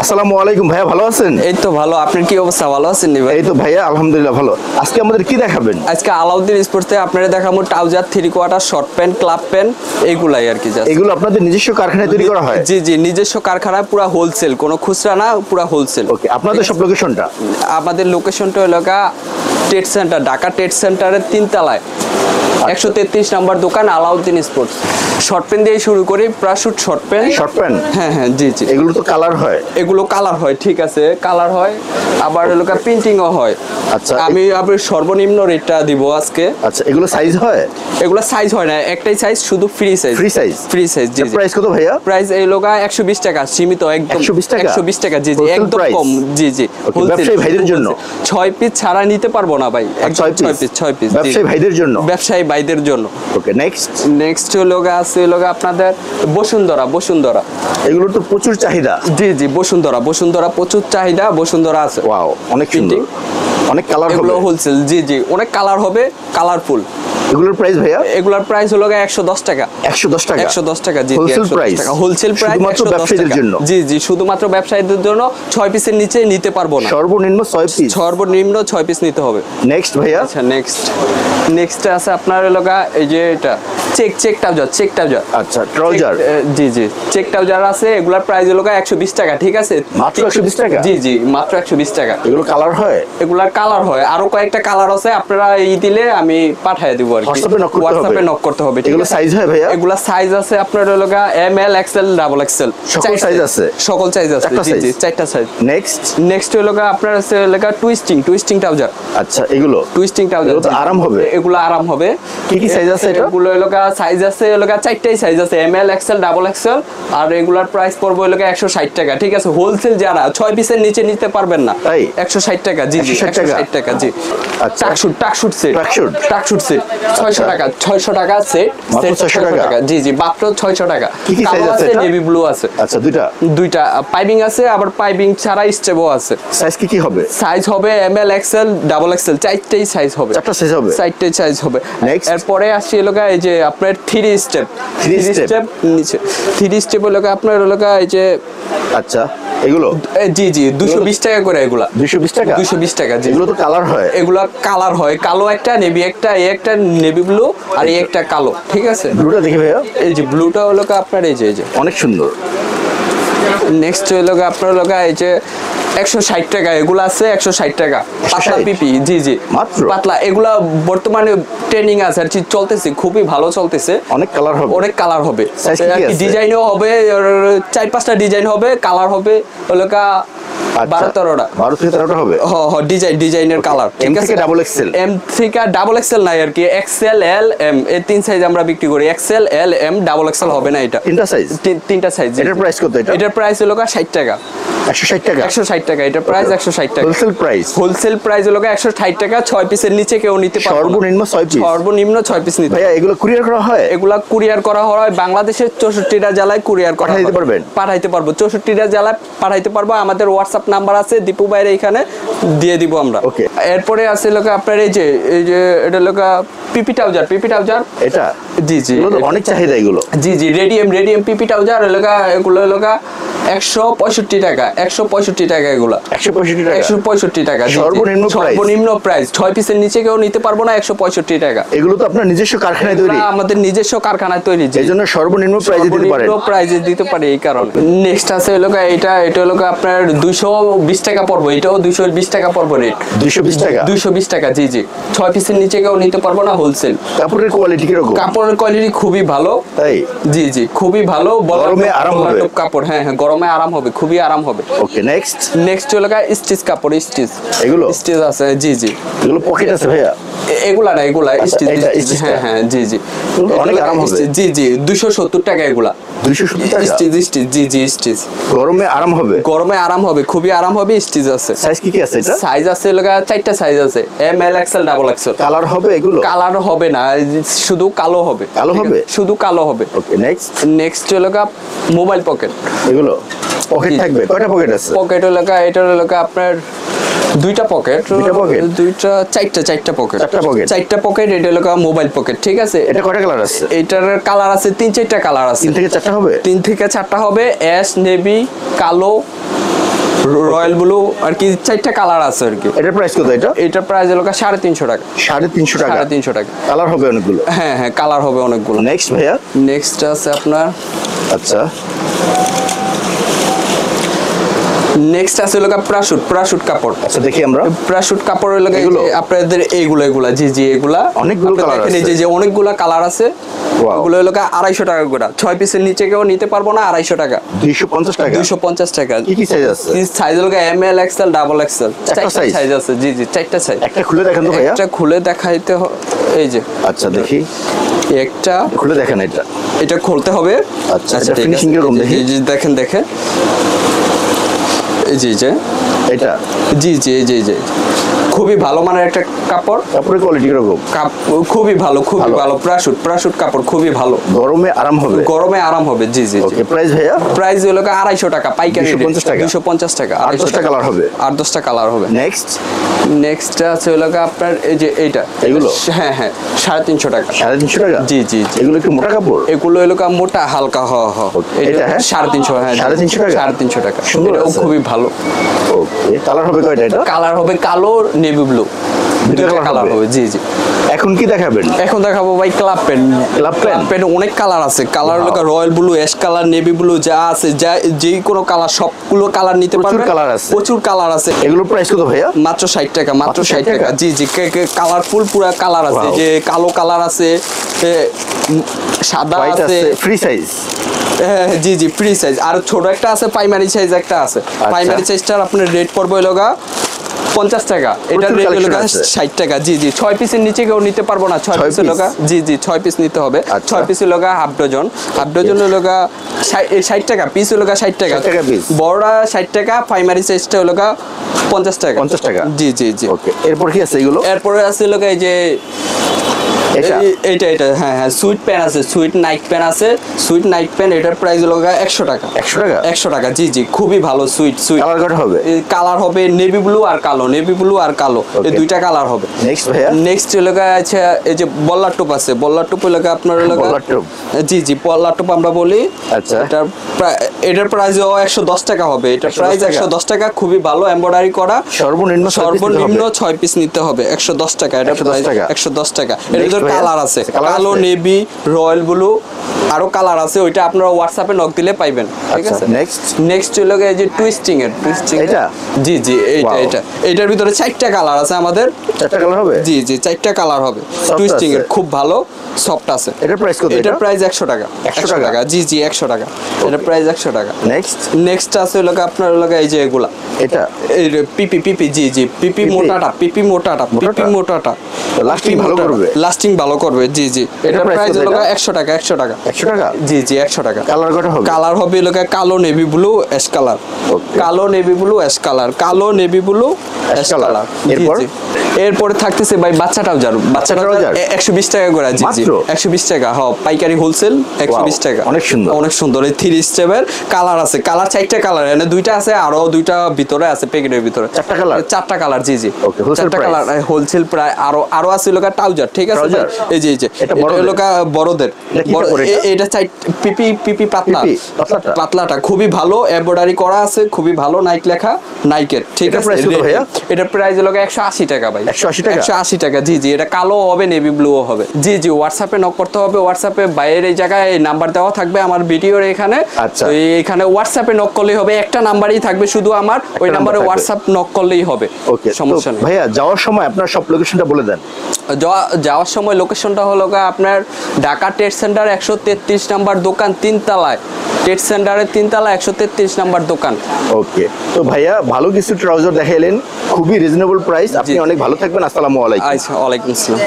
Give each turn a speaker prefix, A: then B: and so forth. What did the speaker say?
A: আসসালামু আলাইকুম ভাইয়া, ভালো আছেন?
B: এই তো ভালো, আপনার কি অবস্থা? ভালো আছেন নি ভাই?
A: এই তো ভাইয়া আলহামদুলিল্লাহ ভালো। আজকে আমাদের কি দেখাবেন?
B: আজকে আলাউদ্দিন স্পোর্টসে আপনারা দেখাবো trouser, three quarter, short pant, club pant, এইগুলাই আর কি।
A: এগুলো আপনাদের নিজস্ব কারখানায় তৈরি করা হয়?
B: জি জি, নিজস্ব কারখানায়, পুরো হোলসেল, কোনো খুচরা না, পুরো হোলসেল।
A: ওকে, আপনাদের সব লোকেশনটা?
B: আমাদের লোকেশনটা হলো ট্রেড সেন্টার, ঢাকা ট্রেড সেন্টারের 3 তলায় 133 নম্বর দোকান আলাউদ্দিন স্পোর্টস। শর্ট প্যান্ট দিয়ে শুরু করি, প্রাশুট শর্ট প্যান্ট।
A: Short pant?
B: হ্যাঁ হ্যাঁ, জি জি।
A: এগুলো তো কালার হয়?
B: এগুলো কালার হয়, ঠিক আছে, কালার হয়, আবার হলো প্রিন্টিংও হয়।
A: আচ্ছা,
B: আমি আপনার সর্বনিম্ন রেটটা দিব আজকে।
A: আচ্ছা, এগুলো সাইজ হয়?
B: এগুলো সাইজ হয় না, একটাই সাইজ, শুধু free size.
A: Free size?
B: Free size, জি জি।
A: প্রাইস কত ভাইয়া?
B: প্রাইস এই লোগা 120 টাকা, সীমিত একদম।
A: 120 টাকা?
B: 120 টাকা, জি জি,
A: Wholesale
B: একদম
A: price?
B: কম, জি জি।
A: ব্যবসায়ী ভাইদের জন্য?
B: 6 পিস ছাড়া নিতে পারবো না ভাই, একদম 6 পিস।
A: ব্যবসায়ী ভাইদের জন্য?
B: ব্যবসায়ী ভাইদের জন্য।
A: ওকে, নেক্সট।
B: নেক্সট লোগা আছে, লোগা আপনাদের বসুন্ধরা। বসুন্ধরা
A: এগুলোর তো প্রচুর চাহিদা।
B: জি জি, বসুন্ধরা। বসুন্ধরা প্রচুর চাহিদা, বসুন্ধরা আছে।
A: ওয়াও, অনেক সুন্দর, অনেক কালার হবে।
B: এগুলো হোলসেল, জি জি, অনেক কালার হবে, কালারফুল।
A: এগুলোর প্রাইস ভাইয়া?
B: এগুলোর প্রাইস হলো 110 টাকা।
A: 110 টাকা?
B: 110 টাকা, জি।
A: Wholesale price?
B: হোলসেল প্রাইস
A: শুধুমাত্র ব্যবসায়ীদের জন্য?
B: জি জি, শুধুমাত্র ব্যবসায়ীদের জন্য। 6 পিসের নিচে নিতে পারবো না।
A: সর্বনিম্ন 6 পিস?
B: সর্বনিম্ন 6 পিস নিতে হবে।
A: নেক্সট ভাইয়া?
B: আচ্ছা, নেক্সট আছে আপনার লগা এই যে এটা চেক ট্রাউজার।
A: আচ্ছা, ট্রাউজার?
B: জি জি, চেক ট্রাউজার আছে। এগুলার প্রাইস হলো 120 টাকা, ঠিক আছে?
A: মাত্র 120 টাকা?
B: জি জি, মাত্র 120 টাকা।
A: এগুলো কালার হয়?
B: এগুলার কালার হয়, আরো কয়েকটা কালার আছে, আপনারা এই দিলে আমি পাঠিয়ে দেব আর কি। হোয়াটসঅ্যাপে নক করতে হবে।
A: এগুলো সাইজ হয় ভাইয়া?
B: এগুলা সাইজ আছে আপনার হলো এমএল, এক্সএল, ডাবল এক্সএল,
A: সকল সাইজ আছে?
B: সকল সাইজ আছে, জি জি, 4টা সাইজ। নেক্সট হলো আপনার আছে টুইস্টিং ট্রাউজার।
A: আচ্ছা, এগুলো
B: টুইস্টিং ট্রাউজার
A: তো আরাম হবে?
B: এগুলো আরাম হবে।
A: কি সাইজ আছে এটা?
B: এগুলো হলো সাইজ আছে, 4টাই সাইজ আছে, এমএল, এক্সএল, ডাবল এক্সএল। আর রেগুলার প্রাইস পড়বে হলো 160 টাকা, ঠিক আছে? হোলসেল যারা 6 পিসের নিচে নিতে পারবেন না,
A: তাই
B: 160 টাকা, জি জি, 160 টাকা, জি।
A: আচ্ছা,
B: টাকশুট সেট 600 টাকা, 600 টাকা সেট,
A: মাত্র 600 টাকা?
B: জি জি, মাত্র 600 টাকা।
A: কি সাইজ আছে?
B: নেভি ব্লু আছে।
A: আচ্ছা, দুইটা
B: পাইপিং আছে, আবার পাইপিং ছাড়া স্টেপও আছে।
A: সাইজ কি হবে?
B: সাইজ হবে এমএল, এক্সএল, ডাবল এক্সএল, 4টাই সাইজ হবে।
A: 4টা সাইজ হবে?
B: 4টাই সাইজ হবে। এরপরে আসছে এলাকা এই যে আপনার 3 স্টেপ নিচে 3 স্টেপ এলাকা আপনার এলাকা এই যে।
A: আচ্ছা, এগুলো
B: জি জি, 220 টাকা করে। এগুলা
A: 220 টাকা?
B: 220 টাকা, জি।
A: এগুলো তো কালার হয়?
B: এগুলা কালার হয়, কালো একটা, নেভি একটা, এই একটা নেভি ব্লু, আর এই একটা কালো, ঠিক আছে?
A: ব্লুটা দেখি ভাইয়া।
B: এই যে ব্লুটা হলো আপনার এই যে
A: অনেক সুন্দর।
B: নেক্সট হলো আপনার লগা এই যে 160 টাকা। এগুলো আছে 160 টাকা, পাতলা পিপি, জি জি,
A: মাত্র
B: পাতলা। এগুলা বর্তমানে ট্রেনিং আছে আর কি, চলতেছে, খুবই ভালো চলতেছে।
A: অনেক কালার হবে?
B: অনেক কালার হবে,
A: ডিজাইনও
B: হবে, 4-5টা ডিজাইন হবে, কালার হবে হলো 12-13টা।
A: 12 থেকে 13টা হবে?
B: হ্যাঁ, ডিজাইনের কালার, ঠিক আছে?
A: Double XL?
B: এম থেকে ডাবল এক্সেল নাই আর কি, এক্সেল, এল, এম, এই 3 সাইজ আমরা বিক্রি করি। এক্সেল, এল, এম, ডাবল এক্সেল হবে না। এটা 3টা সাইজ।
A: এটার প্রাইস কত?
B: এটার প্রাইস হলো 60 টাকা।
A: 160 টাকা?
B: 160 টাকা, এটার প্রাইস 160 টাকা।
A: হোলসেল প্রাইস
B: হলো 160 টাকা। 6 পিসের নিচে কেউ নিতে পারবে না। সর্বনিম্ন 6 পিস নিতে।
A: ভাইয়া, এগুলো কুরিয়ার করা হয়?
B: এগুলা কুরিয়ার করা হয় বাংলাদেশের 64টা জেলায় কুরিয়ার করা হয়। পাঠাইতে পারবো 64টা জেলায় পাঠাইতে পারবো। আমাদের হোয়াটসঅ্যাপ নাম্বার আছে, দীপু ভাইয়ের এখানে দিয়ে দিব আমরা। এরপরে আছে আপনার এই যে এটা পিপি ট্রাউজার।
A: এটা?
B: জি জি,
A: অনেক চাহিদা এগুলো।
B: জি জি, রেডিয়াম পিপি ট্রাউজার এগুলো 165 টাকা। 165 টাকা এগুলো। 165 টাকা, সর্বনিম্ন প্রাইস। 6 পিসের নিচে কেউ নিতে পারবো না, 165 টাকা।
A: এগুলো তো আপনার নিজস্ব কারখানায় তৈরি?
B: আমাদের নিজস্ব কারখানায় তৈরি,
A: এইজন্য সর্বনিম্ন
B: প্রাইজে দিতে পারি, এই কারণে। নেক্সট আছে এটা আপনার 220 টাকা পড়বে। এটাও 220 টাকা পড়বে রেট। 220 টাকা, জি জি। 6 পিসের নিচে কেউ নিতে পারবো না, হোলসেল।
A: কাপড়ের কোয়ালিটি কিরকম?
B: কাপড়ের কোয়ালিটি খুবই ভালো, তাই? জি জি, খুবই ভালো।
A: গরমে আরাম হবে
B: কাপড়, হ্যাঁ হ্যাঁ, গরমে আরাম হবে, খুবই আরাম হবে।
A: ওকে, নেক্সট
B: হলো স্টিচ কাপড়।
A: এগুলো
B: স্টিচ আছে, জি জি।
A: এগুলো পকেট আছে ভাইয়া?
B: এগুলা না, এগুলা স্টিচ, হ্যাঁ হ্যাঁ, জি জি,
A: অনেক আরাম হবে।
B: জি জি, 270 টাকা এগুলা।
A: 270 টাকা?
B: স্টিচ, জি জি, স্টিচ।
A: গরমে আরাম হবে?
B: গরমে আরাম হবে, খুবই আরাম হবে। স্টিচ আছে।
A: সাইজ কি আছে এটা?
B: সাইজ আছে 4টা সাইজ আছে, এম, এল, এক্সএল, ডাবল এক্সএল।
A: কালার হবে এগুলো?
B: কালার হবে না, শুধু কালো হবে। শুধু কালো হবে।
A: ওকে,
B: নেক্সট হলো মোবাইল পকেট।
A: এগুলো পকেট থাকবে? কয়টা পকেট আছে?
B: পকেট হলো এটা হলো আপনার 2টা পকেট, 4টা পকেট। 4টা পকেট। এটা হলো মোবাইল পকেট, ঠিক আছে?
A: এটা কয়টা কালার আছে?
B: এটার কালার আছে 3-4টা কালার আছে।
A: 3 থেকে 4টা হবে?
B: 3 থেকে 4টা হবে। অ্যাশ, নেভি, কালো, রয়্যাল ব্লু আর কি 4টা কালার আছে আর কি।
A: এটার প্রাইস কত এটা?
B: এটার প্রাইস হলো 350 টাকা।
A: 350 টাকা।
B: 350 টাকা।
A: কালার হবে অনেকগুলো।
B: হ্যাঁ হ্যাঁ, কালার হবে অনেকগুলো।
A: নেক্সট ভাইয়া?
B: নেক্সট আছে আপনার,
A: আচ্ছা,
B: নেক্সট আছে হলো প্রাশুট কাপড়।
A: আচ্ছা দেখি আমরা।
B: প্রাশুট কাপড় হলো
A: এগুলো?
B: আপনাদের এইগুলা জি জি, এগুলা
A: অনেকগুলো কালার আছে।
B: এই যে অনেকগুলা কালার আছে।
A: Wow.
B: এগুলো হলো 250 টাকা করে। 6 পিসের নিচে কেউ নিতে পারবো না, 250 টাকা।
A: 250 টাকা।
B: 250 টাকা।
A: কি কি সাইজ আছে?
B: সাইজ হলো এমএল, এক্সএল, ডাবল এক্সএল। 4টা
A: size?
B: সাইজ আছে। জি জি, 4টা সাইজ।
A: একটা খুলে দেখেন তো ভাইয়া।
B: একটা খুলে দেখাইতে এই যে।
A: আচ্ছা দেখি,
B: একটা
A: খুলে দেখেন এটা।
B: এটা খুলতে হবে।
A: আচ্ছা, এটা ফিনিশিং এর কম দেখি।
B: জি জি, দেখেন এই যে
A: এটা
B: জি জি জি জি, খুবই ভালো মানের একটা কাপড়।
A: কাপড়ের কোয়ালিটি কিরকম?
B: খুবই ভালো, খুবই ভালো। প্রাশুট কাপড় খুবই ভালো।
A: গরমে আরাম হবে।
B: গরমে আরাম হবে। জি জি।
A: ওকে, প্রাইস ভাইয়া?
B: প্রাইস হলো 250 টাকা পাইকারি।
A: 250 টাকা।
B: 250 টাকা।
A: 8-10টা কালার হবে।
B: 8-10টা কালার হবে।
A: নেক্সট
B: আছে হলো আপনার এই যে এইটা।
A: এগুলো?
B: হ্যাঁ হ্যাঁ, 350 টাকা।
A: 350 টাকা?
B: জি জি জি।
A: এগুলো একটু মোটা কাপড়?
B: এগুলো হলো মোটা হালকা।
A: এটা হ্যাঁ
B: 350। হ্যাঁ
A: 350 টাকা?
B: 350 টাকা।
A: সুন্দর
B: এটাও
A: আছে।
B: খুবই ভালো।
A: ওকে, কালার হবে কয়টা এটা?
B: কালার হবে কালো, নেভি ব্লু। দুটো কালার হবে। জি জি।
A: এখন কি দেখাবেন?
B: এখন দেখাবো ভাই ক্লাব পেন।
A: ক্লাব পেন
B: অনেক কালার আছে। কালার হলো royal blue, ash colour, navy blue, যা আছে যে কোনো কালার, সবগুলো কালার নিতে পারবেন।
A: প্রচুর কালার আছে।
B: প্রচুর কালার আছে।
A: এগুলোর প্রাইস কত ভাইয়া?
B: মাত্র 60 টাকা। মাত্র 60
A: টাকা?
B: টাকা। জি জি, কালারফুল পুরা কালার আছে।
A: Wow.
B: যে কালো কালার আছে, সাদা
A: হোয়াইট
B: আছে।
A: আছে, ফ্রি সাইজ।
B: হ্যাঁ জি জি, ফ্রি সাইজ। আর ছোট একটা আছে, প্রাইমারি সাইজ একটা আছে। প্রাইমারি সাইজটার আপনার রেট পড়বে হলো 50 টাকা। এটার রেট হলো 60 টাকা। জি জি, 6 পিসের নিচে কেউ নিতে পারবো না। 6 পিসের লোকা। জি জি, 6 পিস নিতে হবে। 6 পিসের লোকা হাফ ডজন। হাফ ডজন হলো 60 টাকা পিস, হলো 60 টাকা
A: পিস।
B: বড়টা 60 টাকা, প্রাইমারি সাইজটা হলো 50 টাকা।
A: 50 টাকা।
B: জি জি জি।
A: ওকে, এরপর কি আছে এগুলো?
B: এরপরে আছে হলো এই যে এটা হ্যাঁ হ্যাঁ, সুইট প্যান আছে, সুইট নাইট প্যান আছে। সুইট নাইট প্যান এটার প্রাইস হলো 100 টাকা।
A: 100 টাকা?
B: 100 টাকা। জি জি, খুবই ভালো। সুইট
A: কালার কত হবে?
B: কালার হবে নেভি ব্লু আর কালো। নেভি ব্লু আর কালো, এই দুইটা কালার হবে।
A: নেক্সট ভাইয়া?
B: নেক্সট হলো আছে এই যে বল্লার টোপ আছে। বল্লার টোপ হলো আপনার হলো
A: বল্লার টোপ?
B: জি জি, বল্লার টোপ আমরা বলি।
A: আচ্ছা,
B: এটার প্রাইস 110 টাকা হবে। এটার প্রাইস 110 টাকা। খুবই ভালো, এমব্রয়ডারি করা।
A: সর্বনিম্ন
B: 6 পিস নিতে হবে। 110 টাকা। এটার প্রাইস 110 টাকা। এর ভিতর কালার আছে, কালো, নেভি, রয়্যাল ব্লু, আরো কালার আছে। ওইটা আপনারা হোয়াটসঅ্যাপে নক দিলে পাইবেন। ঠিক আছে। নেক্সট হলো এই যে টুইস্টিং
A: এটা?
B: জি জি, এটা এটার ভিতরে 4টা কালার আছে আমাদের।
A: 4টা কালার হবে?
B: জি জি, 4টা কালার হবে। টুইস্টিং এর খুব ভালো, সফট আছে।
A: এটার প্রাইস কত?
B: এটার প্রাইস 100 টাকা।
A: 100 টাকা?
B: জি জি, 100 টাকা। এটার প্রাইস 100 টাকা। নেক্সট আছে হলো আপনার হলো এই যে এগুলা।
A: এটা
B: এই পিপি জি জি, পিপি মোটাটা
A: লাস্টিং ভালো করবে।
B: লাস্টিং ভালো করবে। জি জি, এটার প্রাইস হলো 100 টাকা। 100 টাকা? জি জি, 100 টাকা।
A: কালার কত হবে?
B: কালার হবে হলো কালো, নেভি ব্লু, অ্যাশ কালার। কালো, নেভি ব্লু, অ্যাশ কালার। কালো, নেভি ব্লু, অ্যাশ কালার। এরপরে থাকতেছে ভাই বাচ্চা ট্রাউজার। 120 টাকা করে। জি জি, 120 টাকা। হ্যাঁ, পাইকারি হোলসেল 120 টাকা।
A: অনেক সুন্দর,
B: অনেক সুন্দর। এই 3 স্টেপের কালার আছে। কালার 4টা কালার, এখানে 2টা আছে, আরো 2টা ভিতরে আছে প্যাকেটের ভিতরে।
A: 4টা কালার?
B: 4টা কালার। জি জি,
A: ওকে, হোলসেল প্রাইস।
B: কালার হোলসেল প্রায়। আরো আছে লোকা ট্রাউজার। ঠিক আছে। এই যে এটা লোকা বড়দের। এটা পিপি পাতলাটা খুবই ভালো, এমব্রয়ডারি করা আছে, খুবই ভালো। নাইক লেখা, নাইকের। ঠিক আছে। এটা প্রাইস হলো 180 টাকা ভাই। 180 টাকা। জি জি, এটা কালো হবে, নেভি ব্লু হবে। জি জি, হোয়াটসঅ্যাপে নক করতে হবে। হোয়াটসঅ্যাপে বাইরের এই জায়গায় নাম্বার দেওয়া থাকবে আমার ভিডিওর এখানে।
A: আচ্ছা,
B: এখানে হোয়াটসঅ্যাপে নক করলেই হবে। একটা নাম্বারই থাকবে শুধু আমার, ওই নাম্বারে হোয়াটসঅ্যাপ নক করলেই হবে।
A: ওকে,
B: সমস্যা নেই।
A: ভাইয়া যাওয়ার সময় আপনার সব লোকেশনটা বলে দেন।
B: যাওয়ার সময় লোকেশনটা হলো আপনার ঢাকা ট্রেড সেন্টার 133 নাম্বার দোকান, 3 তলায়। ট্রেড সেন্টারের 3 তলায় 133 নাম্বার দোকান।
A: ওকে, তো ভাইয়া ভালো কিছু ট্রাউজার দেখাইলেন, খুবই রিজনেবল প্রাইস। আপনি অনেক ভালো থাকবেন। আসসালামু আলাইকুম।
B: আচ্ছা, ওয়ালাইকুম আসসালাম।